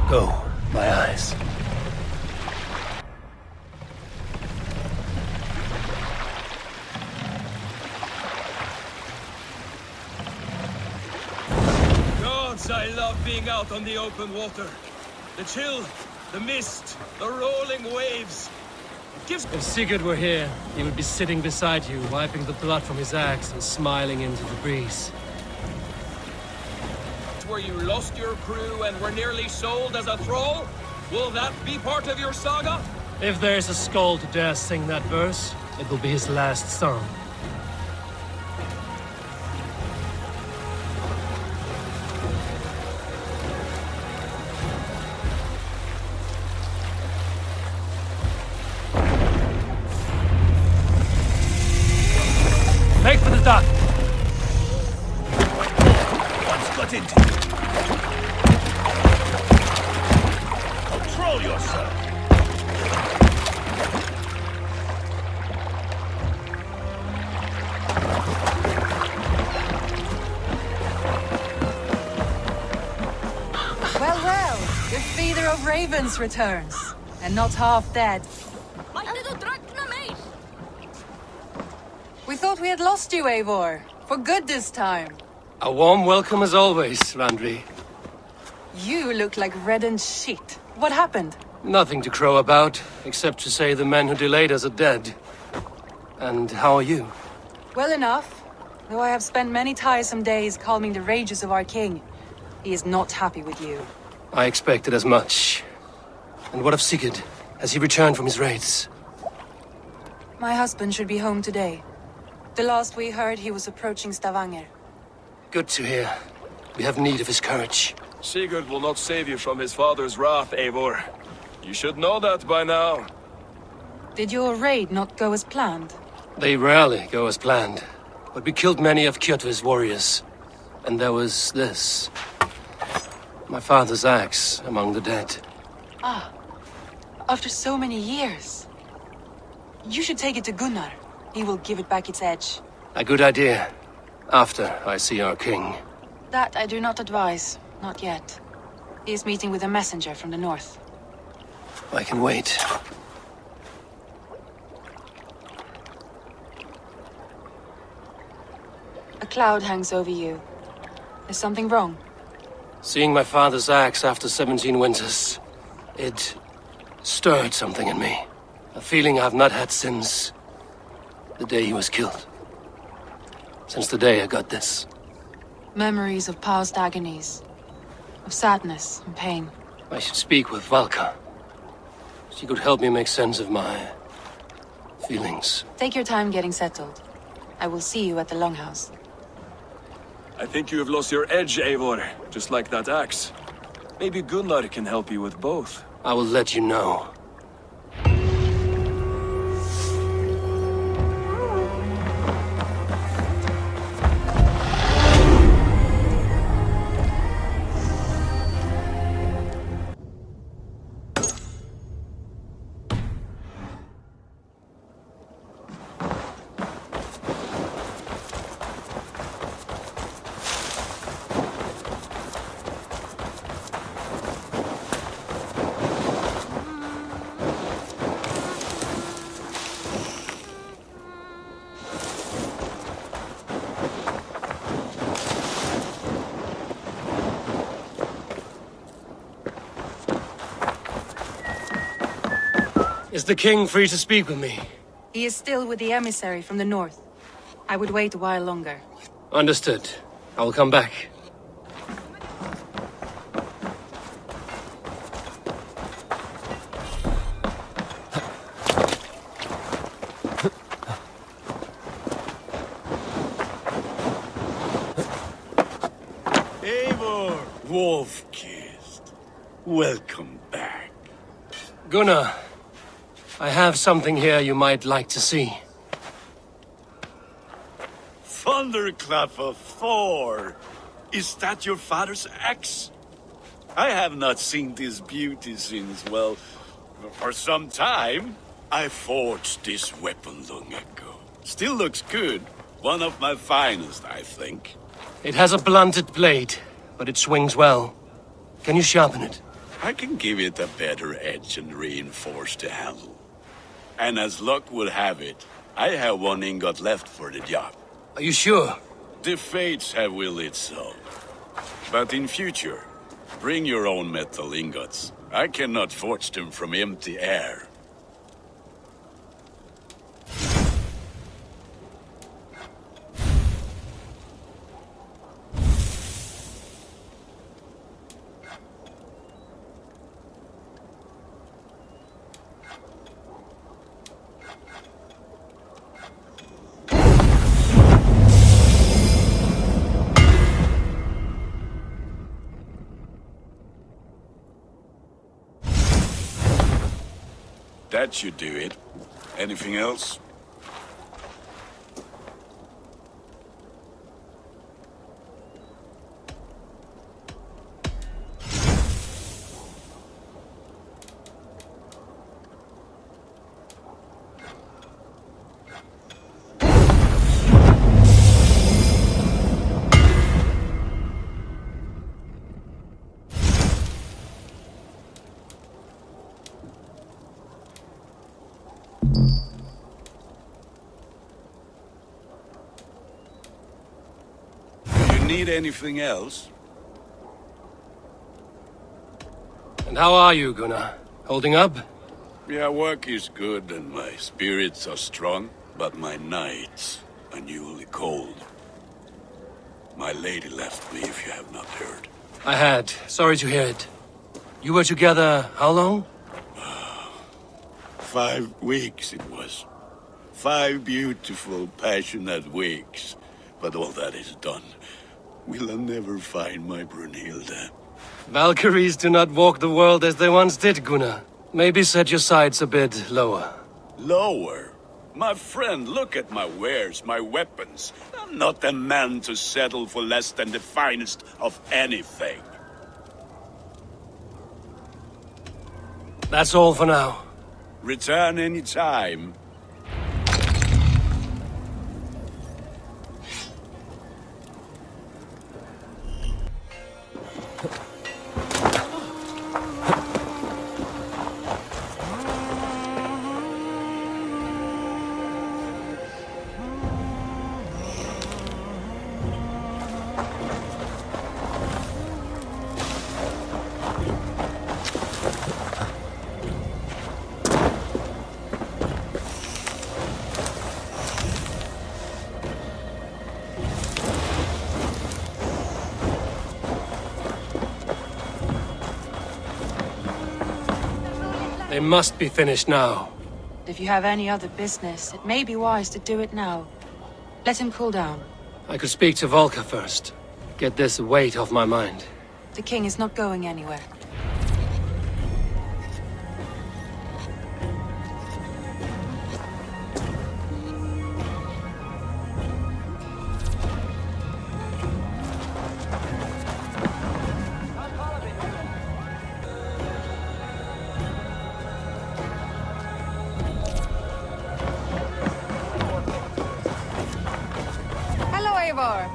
Go, my eyes. Gods, I love being out on the open water. The chill, the mist, the rolling waves. If Sigurd were here, he would be sitting beside you, wiping the blood from his axe and smiling into the breeze. Where you lost your crew and were nearly sold as a thrall? Will that be part of your saga? If there's a skull to dare sing that verse, it will be his last song. Make for the dock! What's got into you? Control yourself! Well, your feeder of ravens returns, and not half dead. We thought we had lost you, Eivor. For good this time. A warm welcome as always, Randvi. You look like reddened shit. What happened? Nothing to crow about, except to say the men who delayed us are dead. And how are you? Well enough. Though I have spent many tiresome days calming the rages of our king. He is not happy with you. I expected as much. And what of Sigurd? Has he returned from his raids? My husband should be home today. The last we heard, he was approaching Stavanger. Good to hear. We have need of his courage. Sigurd will not save you from his father's wrath, Eivor. You should know that by now. Did your raid not go as planned? They rarely go as planned. But we killed many of Kjotve's warriors. And there was this. My father's axe among the dead. Ah. After so many years. You should take it to Gunnar. He will give it back its edge. A good idea. After I see our king. That I do not advise. Not yet. He is meeting with a messenger from the north. I can wait. A cloud hangs over you. Is something wrong? Seeing my father's axe after 17 winters, it stirred something in me. A feeling I've not had since the day he was killed. Since the day I got this. Memories of past agonies. Of sadness and pain. I should speak with Valka. She could help me make sense of my feelings. Take your time getting settled. I will see you at the Longhouse. I think you have lost your edge, Eivor, just like that axe. Maybe Gunnar can help you with both. I will let you know. Is the king free to speak with me? He is still with the emissary from the north. I would wait a while longer. Understood. I will come back. Eivor, wolf-kissed. Welcome back. Gunnar, I have something here you might like to see. Thunderclap of Thor! Is that your father's axe? I have not seen this beauty since, well, for some time. I forged this weapon long ago. Still looks good. One of my finest, I think. It has a blunted blade, but it swings well. Can you sharpen it? I can give it a better edge and reinforced to handle. And as luck would have it, I have one ingot left for the job. Are you sure? The fates have willed it so. But in future, bring your own metal ingots. I cannot forge them from empty air. That should do it. Anything else? Need anything else? And how are you, Gunnar? Holding up? Yeah, work is good and my spirits are strong, but my nights are newly cold. My lady left me, if you have not heard. I had. Sorry to hear it. You were together how long? 5 weeks it was. 5 beautiful, passionate weeks. But all that is done. Will I never find my Brunhilde? Valkyries do not walk the world as they once did, Gunnar. Maybe set your sights a bit lower. Lower? My friend, look at my wares, my weapons. I'm not a man to settle for less than the finest of anything. That's all for now. Return any time. They must be finished now. If you have any other business, it may be wise to do it now. Let him cool down. I could speak to Volker first. Get this weight off my mind. The king is not going anywhere. Hello, Eivor.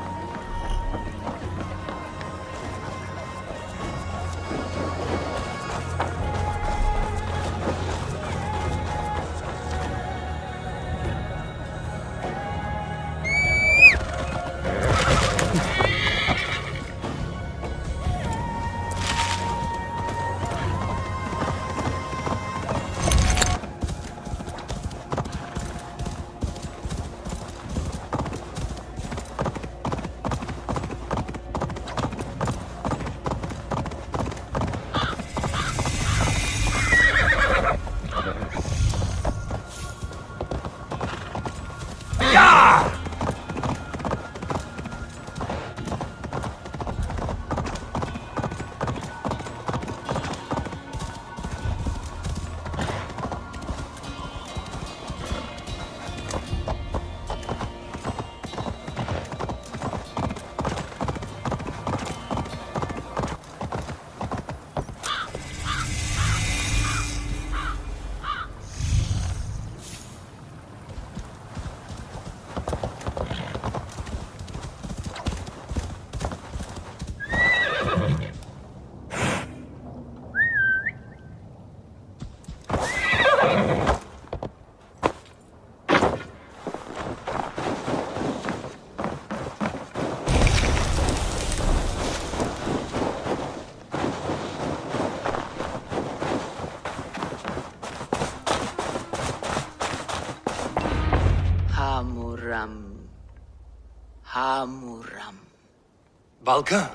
Valka?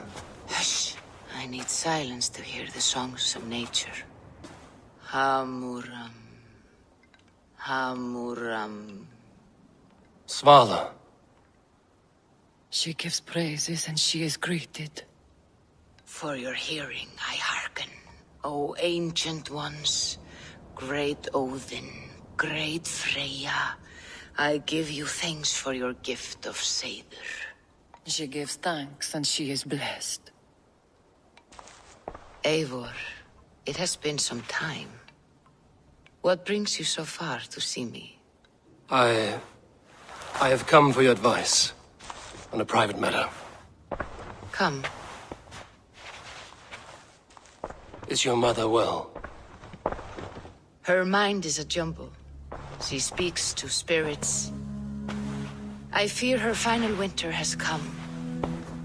Hush. I need silence to hear the songs of nature. Hamuram. Hamuram. Svala. She gives praises and she is greeted. For your hearing, I hearken. O ancient ones, great Odin, great Freyja, I give you thanks for your gift of Seiður. She gives thanks and she is blessed. Eivor, it has been some time. What brings you so far to see me? I have come for your advice on a private matter. Come. Is your mother well? Her mind is a jumble. She speaks to spirits. I fear her final winter has come,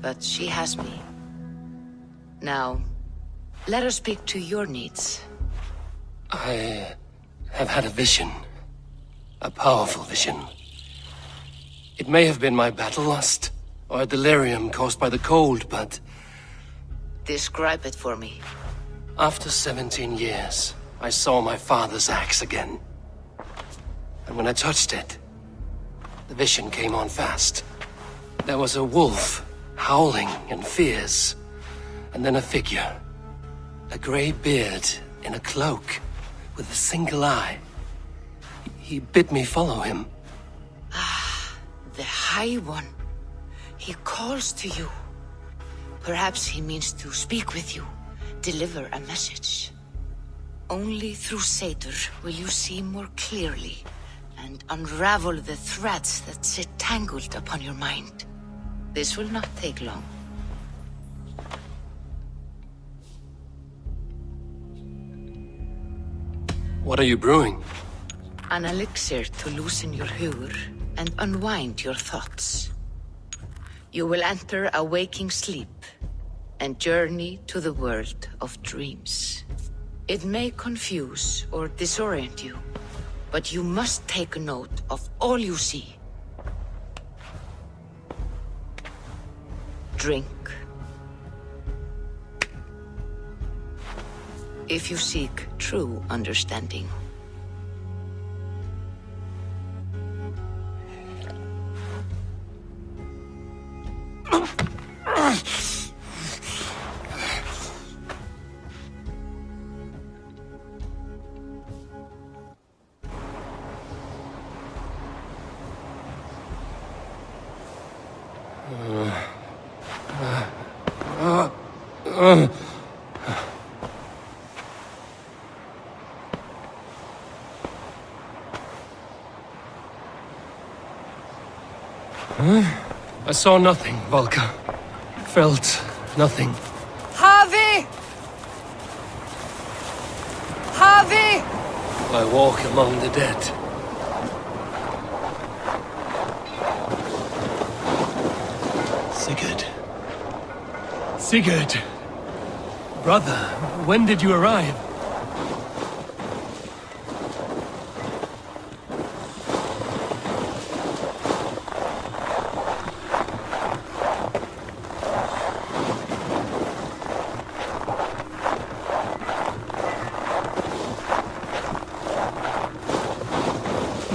but she has me. Now, let her speak to your needs. I have had a vision. A powerful vision. It may have been my battle lust, or a delirium caused by the cold, but Describe it for me. after 17 years, I saw my father's axe again. And when I touched it, the vision came on fast. There was a wolf, howling and fierce, and then a figure. A grey beard in a cloak, with a single eye. He bid me follow him. The High One. He calls to you. Perhaps he means to speak with you, deliver a message. Only through Seiður will you see more clearly and unravel the threads that sit tangled upon your mind. This will not take long. What are you brewing? An elixir to loosen your hugur and unwind your thoughts. You will enter a waking sleep and journey to the world of dreams. It may confuse or disorient you, but you must take note of all you see. Drink. If you seek true understanding. I saw nothing, Valka. Felt nothing. Havi! Havi! I walk among the dead. Sigurd. Sigurd! Brother, when did you arrive?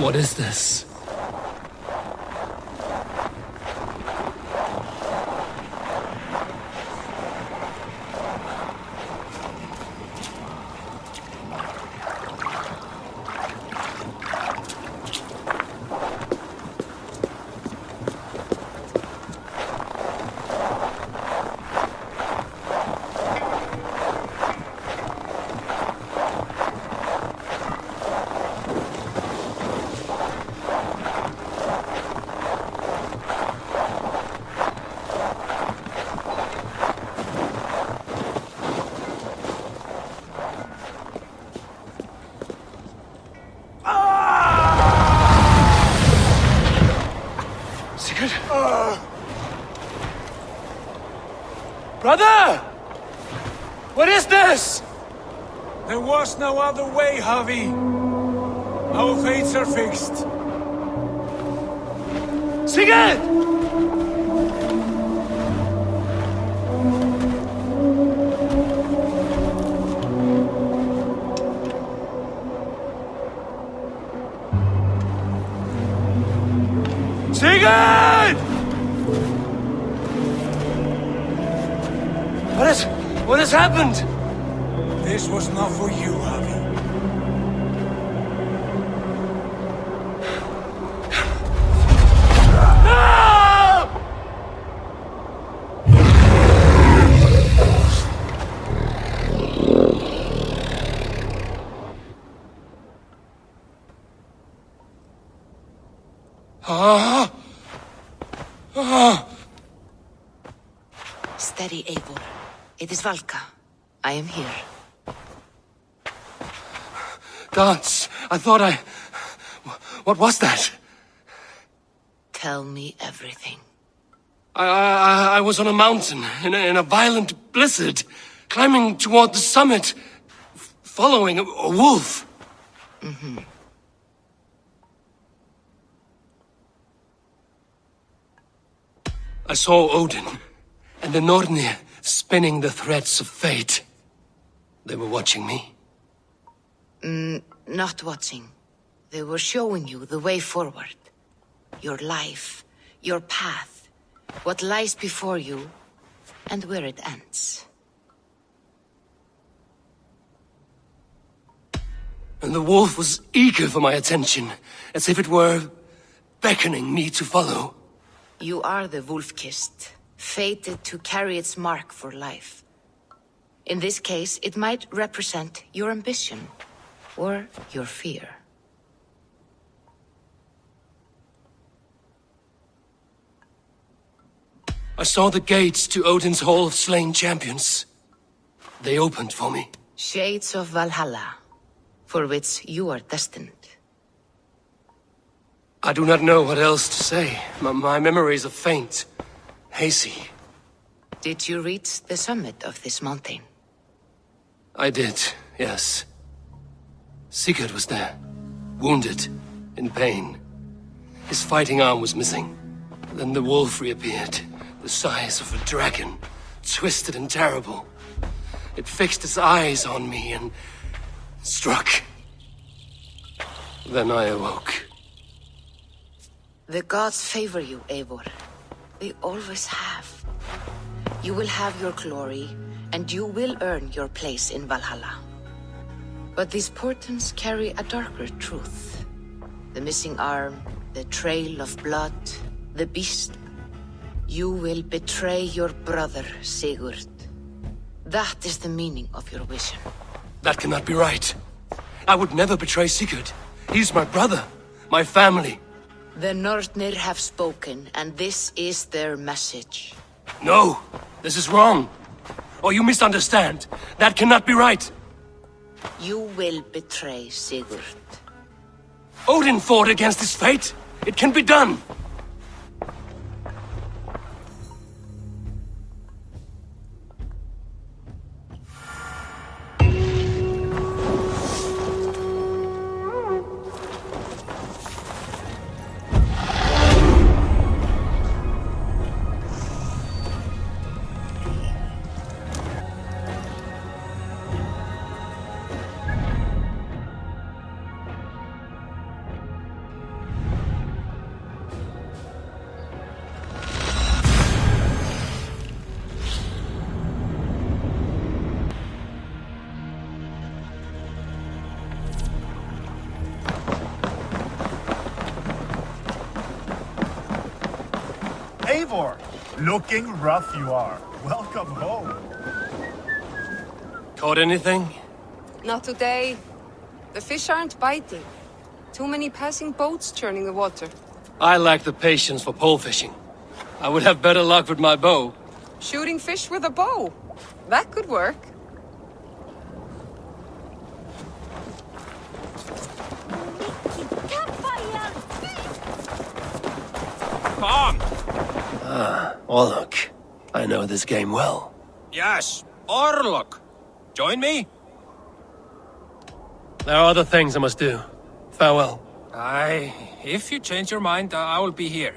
What is this? Brother! What is this? There was no other way, Javi. Our fates are fixed. Sigurd! What has happened? This was not for you, Javi. Steady, Eivor. It is Valka. I am here. Gods, I thought I... What was that? Tell me everything. I was on a mountain in a violent blizzard, climbing toward the summit, following a wolf. Mm-hmm. I saw Odin and the Nornir spinning the threads of fate. They were watching me. Not watching. They were showing you the way forward. Your life, your path, what lies before you, and where it ends. And the wolf was eager for my attention, as if it were beckoning me to follow. You are the wolf-kissed, fated to carry its mark for life. In this case, it might represent your ambition, or your fear. I saw the gates to Odin's Hall of Slain Champions. They opened for me. Shades of Valhalla, for which you are destined. I do not know what else to say. My memories are faint, hazy. Did you reach the summit of this mountain? I did, yes. Sigurd was there, wounded, in pain. His fighting arm was missing. Then the wolf reappeared, the size of a dragon, twisted and terrible. It fixed its eyes on me and struck. Then I awoke. The gods favor you, Eivor. They always have. You will have your glory, and you will earn your place in Valhalla. But these portents carry a darker truth. The missing arm, the trail of blood, the beast. You will betray your brother, Sigurd. That is the meaning of your vision. That cannot be right. I would never betray Sigurd. He's my brother, my family. The Nornir have spoken, and this is their message. No, this is wrong. Or you misunderstand. That cannot be right. You will betray Sigurd. Odin fought against his fate. It can be done. Eivor! Looking rough you are. Welcome home. Caught anything? Not today. The fish aren't biting. Too many passing boats churning the water. I lack the patience for pole fishing. I would have better luck with my bow. Shooting fish with a bow. That could work. Come! Orlok. I know this game well. Yes, Orlok. Join me? There are other things I must do. Farewell. Aye, if you change your mind, I will be here.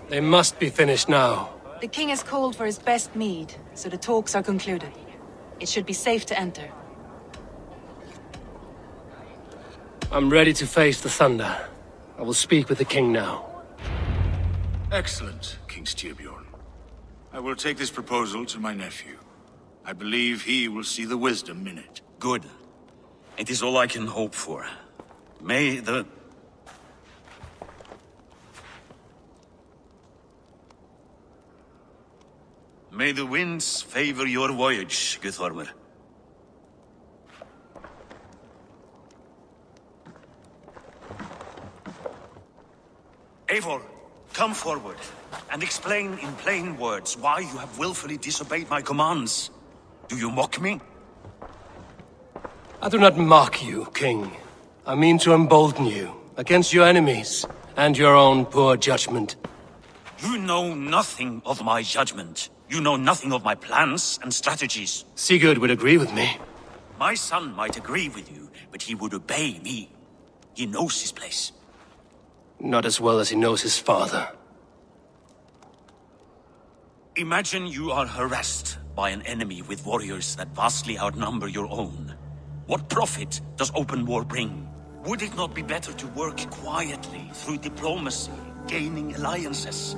They must be finished now. The king has called for his best mead, so the talks are concluded. It should be safe to enter. I'm ready to face the thunder. I will speak with the king now. Excellent, King Styrbjorn. I will take this proposal to my nephew. I believe he will see the wisdom in it. Good. It is all I can hope for. May the winds favor your voyage, Guthormer. Eivor, come forward and explain in plain words why you have willfully disobeyed my commands. Do you mock me? I do not mock you, King. I mean to embolden you against your enemies and your own poor judgment. You know nothing of my judgment. You know nothing of my plans and strategies. Sigurd would agree with me. My son might agree with you, but he would obey me. He knows his place. Not as well as he knows his father. Imagine you are harassed by an enemy with warriors that vastly outnumber your own. What profit does open war bring? Would it not be better to work quietly through diplomacy, gaining alliances?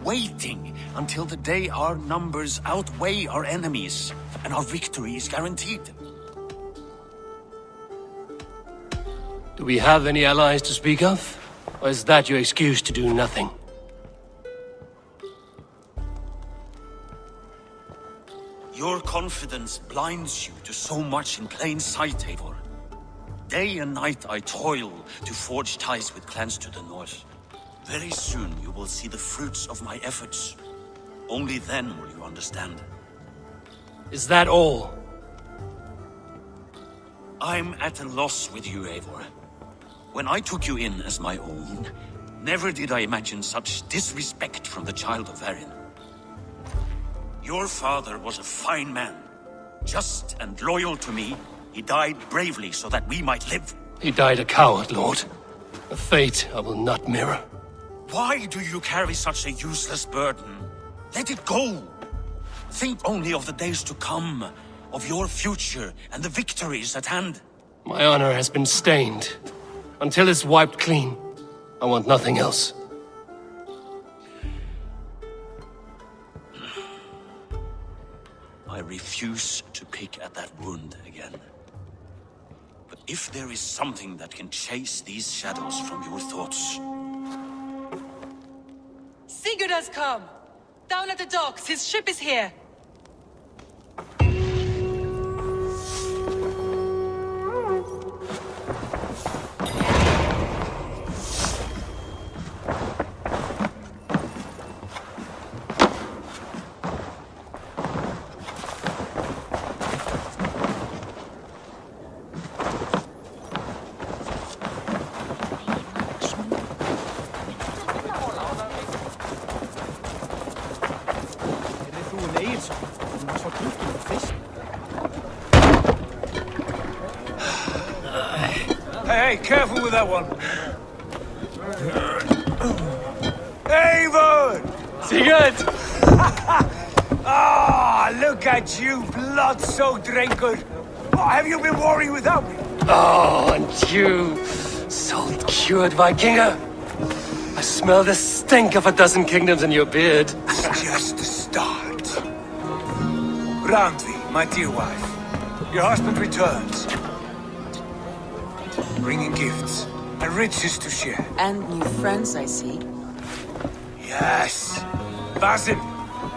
Waiting until the day our numbers outweigh our enemies and our victory is guaranteed. Do we have any allies to speak of? Or is that your excuse to do nothing? Your confidence blinds you to so much in plain sight, Eivor. Day and night I toil to forge ties with clans to the north. Very soon you will see the fruits of my efforts. Only then will you understand. Is that all? I'm at a loss with you, Eivor. When I took you in as my own, never did I imagine such disrespect from the child of Varin. Your father was a fine man. Just and loyal to me, he died bravely so that we might live. He died a coward, Lord. A fate I will not mirror. Why do you carry such a useless burden? Let it go! Think only of the days to come, of your future and the victories at hand. My honor has been stained. Until it's wiped clean, I want nothing else. I refuse to pick at that wound again. But if there is something that can chase these shadows from your thoughts... Sigurd has come! Down at the docks, his ship is here! Hey, careful with that one. Eivor! Sigurd! Ah, look at you, blood-soaked drinker. Oh, have you been warring without me? Oh, and you, salt-cured Vikinger. I smell the stink of a dozen kingdoms in your beard. It's just the start. Randvi, my dear wife, your husband returns. Bringing gifts and riches to share. And new friends, I see. Yes. Vasin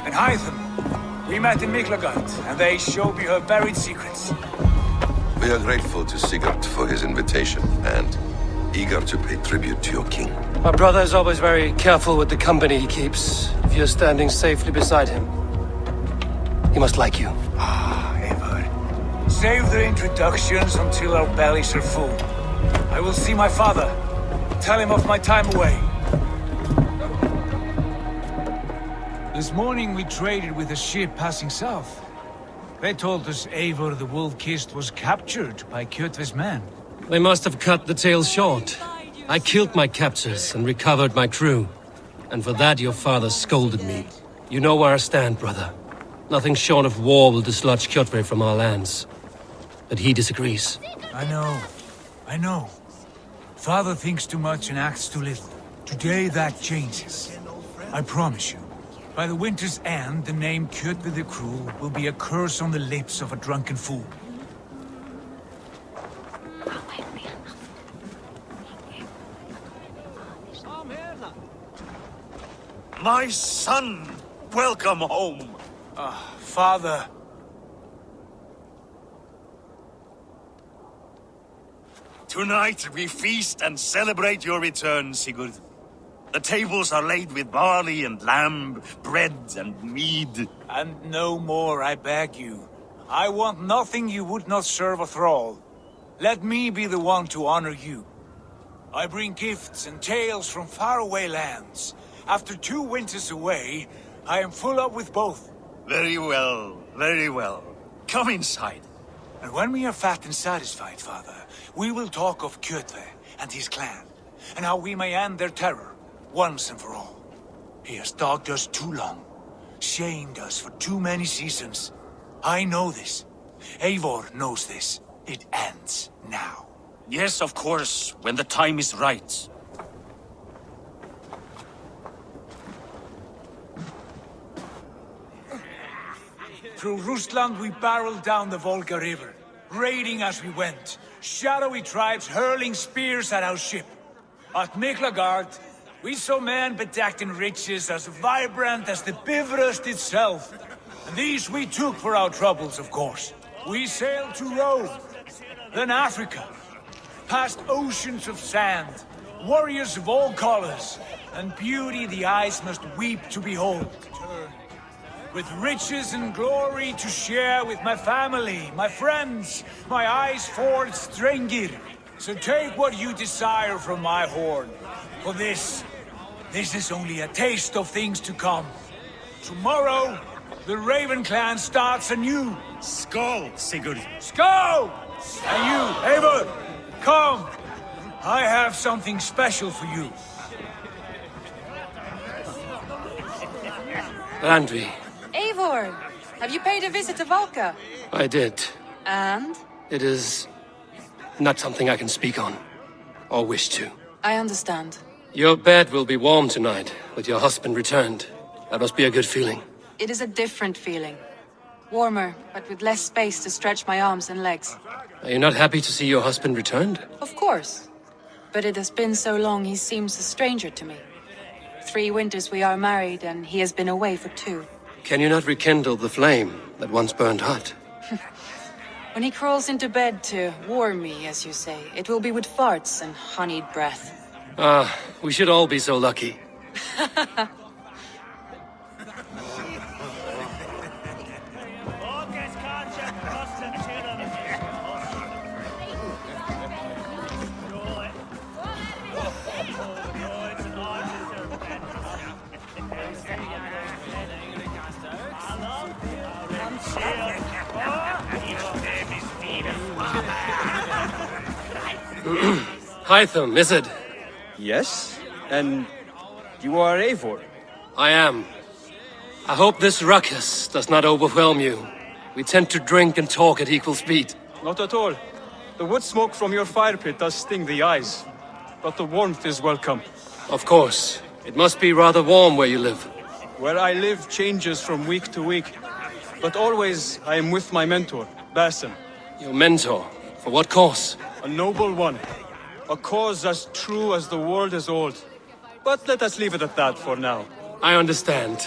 and Hytham. We met in Miklagard, and they showed me her buried secrets. We are grateful to Sigurd for his invitation, and eager to pay tribute to your king. My brother is always very careful with the company he keeps. If you're standing safely beside him, he must like you. Ah, Eivor. Save the introductions until our bellies are full. I will see my father. Tell him of my time away. This morning we traded with a ship passing south. They told us Eivor the Wolf-Kissed was captured by Kjotve's men. They must have cut the tale short. I killed my captors and recovered my crew. And for that your father scolded me. You know where I stand, brother. Nothing short of war will dislodge Kjotve from our lands. But he disagrees. I know. Father thinks too much and acts too little. Today that changes. I promise you. By the winter's end, the name Kjotve the Cruel will be a curse on the lips of a drunken fool. My son! Welcome home! Father... Tonight we feast and celebrate your return, Sigurd. The tables are laid with barley and lamb, bread and mead. And no more, I beg you. I want nothing you would not serve a thrall. Let me be the one to honor you. I bring gifts and tales from faraway lands. After 2 winters away, I am full up with both. Very well, very well. Come inside. And when we are fat and satisfied, Father, we will talk of Kjotve and his clan, and how we may end their terror, once and for all. He has dogged us too long, shamed us for too many seasons. I know this. Eivor knows this. It ends now. Yes, of course, when the time is right. Through Rusland we barreled down the Volga River, raiding as we went, shadowy tribes hurling spears at our ship. At Miklagard, we saw men bedecked in riches as vibrant as the Bifrost itself. And these we took for our troubles, of course. We sailed to Rome, then Africa, past oceans of sand, warriors of all colors, and beauty the eyes must weep to behold. With riches and glory to share with my family, my friends, my eyes forged Strengir. So take what you desire from my hoard. For this is only a taste of things to come. Tomorrow, the Raven clan starts anew. Skål, Sigurd. Skål! And you, Eivor, come. I have something special for you. Randvi, Eivor, have you paid a visit to Valka? I did. And? It is not something I can speak on, or wish to. I understand. Your bed will be warm tonight, with your husband returned. That must be a good feeling. It is a different feeling. Warmer, but with less space to stretch my arms and legs. Are you not happy to see your husband returned? Of course. But it has been so long he seems a stranger to me. 3 winters we are married, and he has been away for 2. Can you not rekindle the flame that once burned hot? When he crawls into bed to warm me, as you say, it will be with farts and honeyed breath. Ah, we should all be so lucky. Hytham, is it? Yes? And you are Eivor? I am. I hope this ruckus does not overwhelm you. We tend to drink and talk at equal speed. Not at all. The wood smoke from your fire pit does sting the eyes, but the warmth is welcome. Of course. It must be rather warm where you live. Where I live changes from week to week, but always I am with my mentor, Basim. Your mentor? For what cause? A noble one. A cause as true as the world is old. But let us leave it at that for now. I understand.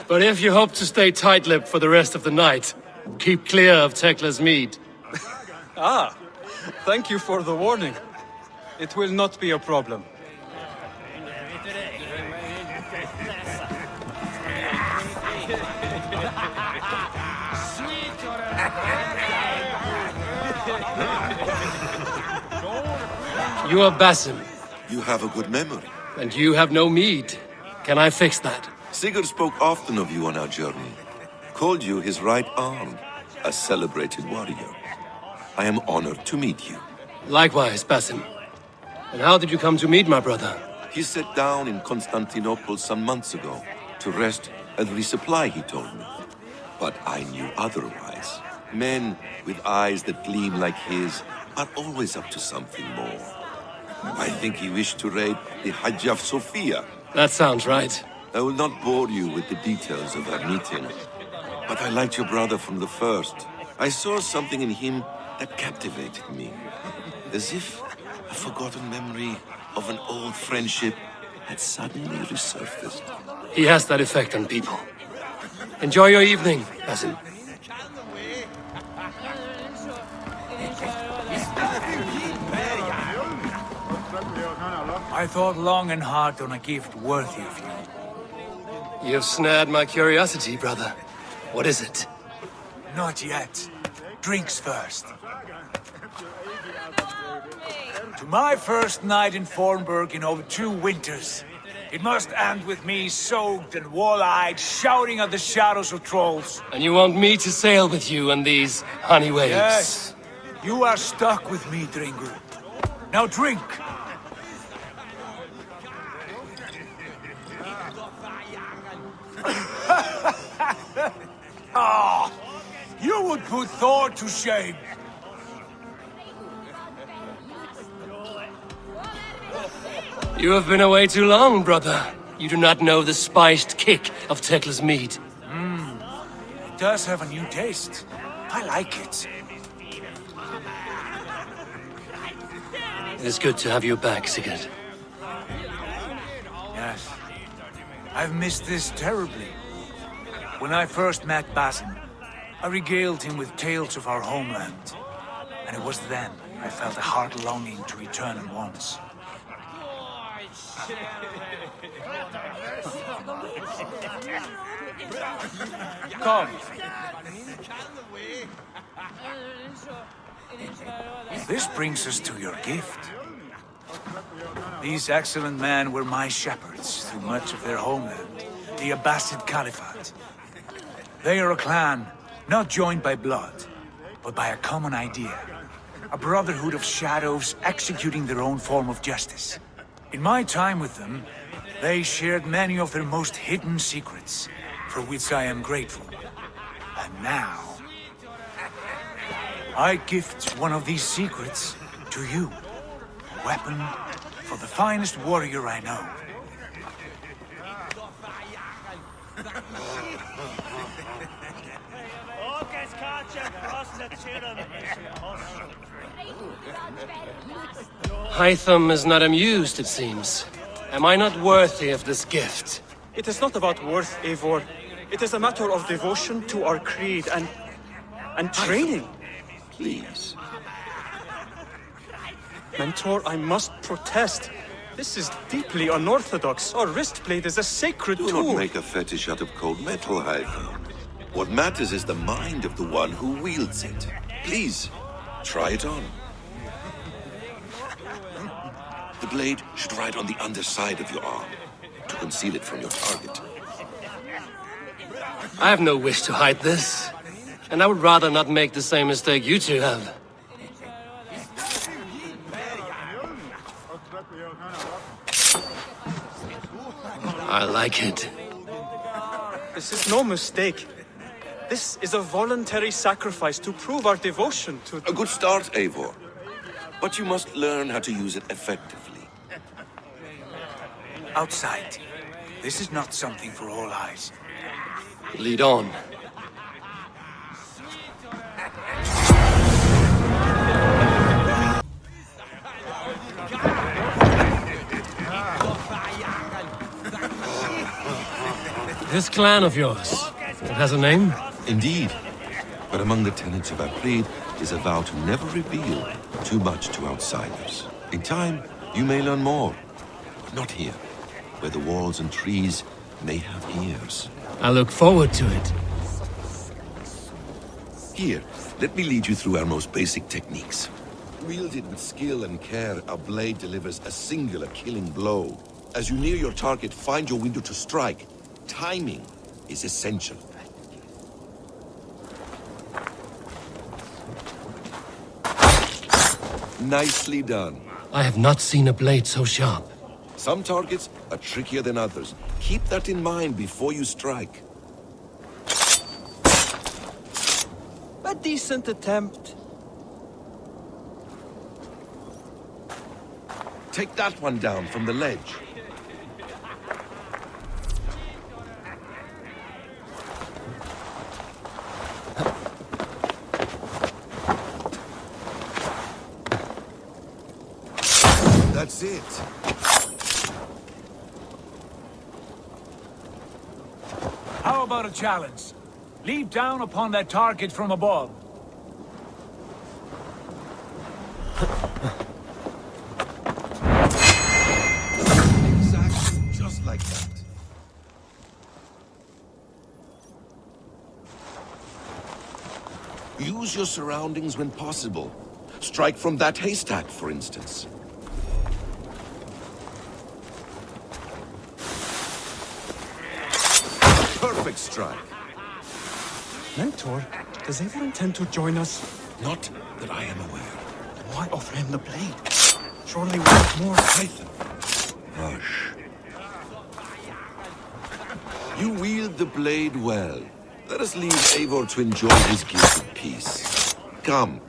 But if you hope to stay tight-lipped for the rest of the night, keep clear of Tekla's mead. Ah, thank you for the warning. It will not be a problem. You are Basim, You have a good memory. and you have no mead. Can I fix that? Sigurd spoke often of you on our journey. Called you his right arm, a celebrated warrior. I am honored to meet you. Likewise, Basim. And how did you come to meet my brother? He sat down in Constantinople some months ago to rest and resupply, he told me. But I knew otherwise. Men with eyes that gleam like his are always up to something more. I think he wished to raid the Hagia Sophia. That sounds right. I will not bore you with the details of that meeting. But I liked your brother from the first. I saw something in him that captivated me. As if a forgotten memory of an old friendship had suddenly resurfaced. He has that effect on people. Enjoy your evening, Assassin. I thought long and hard on a gift worthy of you. You've snared my curiosity, brother. What is it? Not yet. Drinks first. To my first night in Fornburg in over 2 winters. It must end with me soaked and wall-eyed, shouting at the shadows of trolls. And you want me to sail with you on these honey waves? Yes. You are stuck with me, Dringu. Now drink. Ah, you would put Thor to shame. You have been away too long, brother. You do not know the spiced kick of Tekla's mead. It does have a new taste. I like it. It is good to have you back, Sigurd. Yes. I've missed this terribly. When I first met Basin, I regaled him with tales of our homeland. And it was then I felt a heart longing to return at once. Come. This brings us to your gift. These excellent men were my shepherds through much of their homeland, the Abbasid Caliphate. They are a clan, not joined by blood, but by a common idea. A brotherhood of shadows executing their own form of justice. In my time with them, they shared many of their most hidden secrets, for which I am grateful. And now, I gift one of these secrets to you. A weapon for the finest warrior I know. Hytham is not amused, it seems. Am I not worthy of this gift? It is not about worth, Eivor. It is a matter of devotion to our creed and training. Please. Mentor, I must protest. This is deeply unorthodox. Our wristblade is a sacred Do tool. not make a fetish out of cold metal, Hytham. What matters is the mind of the one who wields it. Please, try it on. The blade should ride on the underside of your arm, to conceal it from your target. I have no wish to hide this. And I would rather not make the same mistake you two have. I like it. This is no mistake. This is a voluntary sacrifice to prove our devotion to... A good start, Eivor. But you must learn how to use it effectively. Outside. This is not something for all eyes. Lead on. This clan of yours, it has a name? Indeed. But among the tenets of our creed is a vow to never reveal too much to outsiders. In time, you may learn more. But not here, where the walls and trees may have ears. I look forward to it. Here, let me lead you through our most basic techniques. Wielded with skill and care, our blade delivers a singular killing blow. As you near your target, find your window to strike. Timing is essential. Nicely done. I have not seen a blade so sharp. Some targets are trickier than others. Keep that in mind before you strike. A decent attempt. Take that one down from the ledge. That's it. How about a challenge? Leap down upon that target from above. Exactly, just like that. Use your surroundings when possible. Strike from that haystack, for instance. Perfect strike. Mentor, does Eivor intend to join us? Not that I am aware. Why offer him the blade? Surely we have more. Python. Hush. You wield the blade well. Let us leave Eivor to enjoy his gift in peace. Come.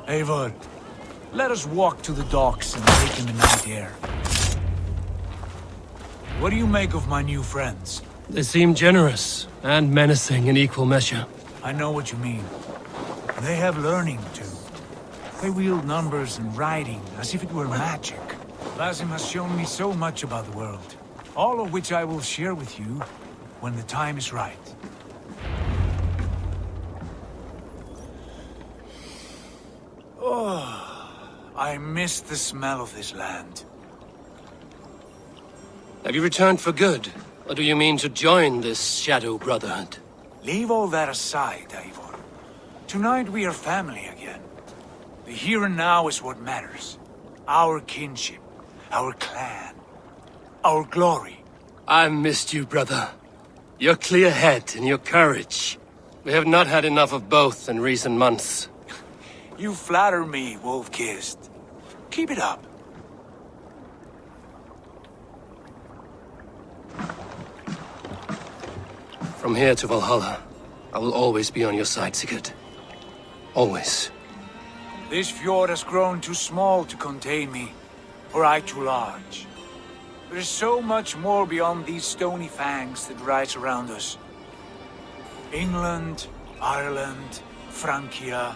Eivor, let us walk to the docks and take in the night air. What do you make of my new friends? They seem generous and menacing in equal measure. I know what you mean. They have learning too. They wield numbers and writing as if it were magic. Basim has shown me so much about the world, all of which I will share with you when the time is right. Oh, I miss the smell of this land. Have you returned for good? Or do you mean to join this Shadow Brotherhood? Leave all that aside, Eivor. Tonight we are family again. The here and now is what matters. Our kinship, our clan, our glory. I missed you, brother. Your clear head and your courage. We have not had enough of both in recent months. You flatter me, Wolf-Kissed. Keep it up. From here to Valhalla, I will always be on your side, Sigurd. Always. This fjord has grown too small to contain me, or I too large. There is so much more beyond these stony fangs that rise around us. England, Ireland, Francia,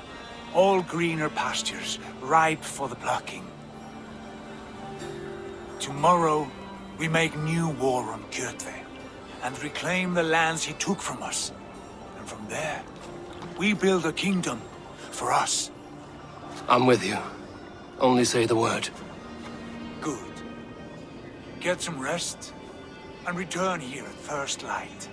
all greener pastures, ripe for the plucking. Tomorrow, we make new war on Kjotve, and reclaim the lands he took from us. And from there, we build a kingdom for us. I'm with you. Only say the word. Good. Get some rest, and return here at first light.